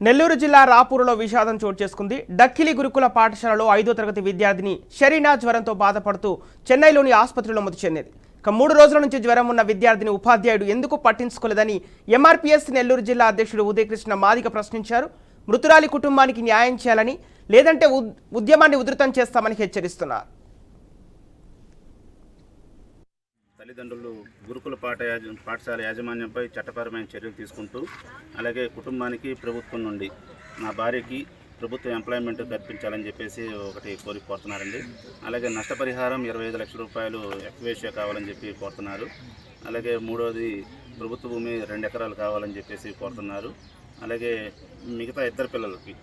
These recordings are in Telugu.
నెల్లూరు జిల్లా రాపూరులో విషాదం చోటు చేసుకుంది. డక్కిలి గురుకుల పాఠశాలలో 5వ తరగతి విద్యార్థిని షరీనా జ్వరంతో బాధపడుతూ చెన్నైలోని ఆసుపత్రిలో మృతి చెందింది. 3 రోజుల నుంచి జ్వరం ఉన్న విద్యార్థిని ఉపాధ్యాయుడు ఎందుకు పట్టించుకోలేదని ఎంఆర్పీఎస్ నెల్లూరు జిల్లా అధ్యక్షుడు ఉదయకృష్ణ మాదిగ ప్రశ్నించారు. మృతురాలి కుటుంబానికి న్యాయం చేయాలని, లేదంటే ఉద్యమాన్ని ఉధృతం చేస్తామని హెచ్చరిస్తున్నారు. తల్లిదండ్రులు గురుకుల పాఠశాల యాజమాన్యంపై చట్టపరమైన చర్యలు తీసుకుంటూ, అలాగే కుటుంబానికి ప్రభుత్వం నుండి నా భార్యకి ప్రభుత్వ ఎంప్లాయ్మెంట్ కల్పించాలని చెప్పేసి ఒకటి కోరుతున్నారండి. అలాగే నష్టపరిహారం 25 లక్షల రూపాయలు ఎక్వేషియా కావాలని చెప్పి కోరుతున్నారు. అలాగే మూడోది ప్రభుత్వ భూమి 2 ఎకరాలు కావాలని చెప్పేసి కోరుతున్నారు. అలాగే మిగతా 2 పిల్లలకి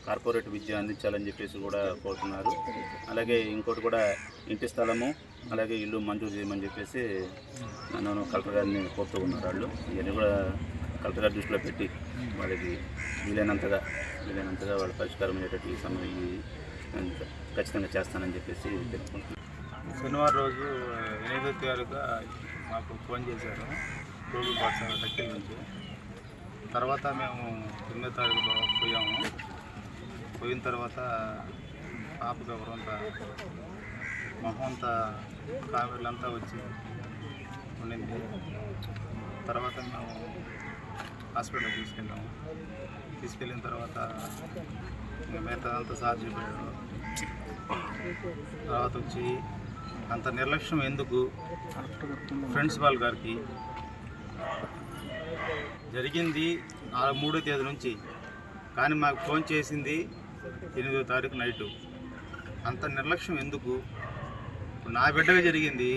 కార్పొరేట్ విద్య అందించాలని చెప్పేసి కూడా కోరుతున్నారు. అలాగే ఇంకోటి కూడా ఇంటి స్థలము అలాగే ఇల్లు మంజూరు చేయమని చెప్పేసి నన్ను కలెక్టర్ గారిని కోరుతూ ఉన్నారు. వాళ్ళు ఇవన్నీ కూడా కలెక్టర్ గారి దృష్టిలో పెట్టి వాళ్ళకి వీలైనంతగా వాళ్ళ పరిష్కారం అయ్యేటట్టు ఈ సమయం ఖచ్చితంగా చేస్తానని చెప్పేసి తెలుసుకుంటున్నాను. శనివారం రోజు 8వ తారీఖుగా మాకు ఫోన్ చేశారు గురుకుల పాఠశాల డక్కిలి నుంచి. తర్వాత మేము 9వ తారీఖులో పోయిన తర్వాత పాపకు ఎవరంతా మొహం అంతా కామెర్లంతా వచ్చి ఉండింది. తర్వాత మేము హాస్పిటల్కి తీసుకెళ్ళిన తర్వాత మిగతా అంతా సార్ చెప్పాడు. తర్వాత వచ్చి అంత నిర్లక్ష్యం ఎందుకు ప్రిన్సిపాల్ గారికి జరిగింది 3వ తేదీ నుంచి, కానీ మాకు ఫోన్ చేసింది 8వ తారీఖు నైటు. అంత నిర్లక్ష్యం ఎందుకు? నా బిడ్డగా జరిగింది,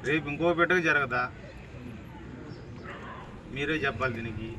రేపు ఇంకో బిడ్డగా జరగదా? మీరే చెప్పాలి దీనికి.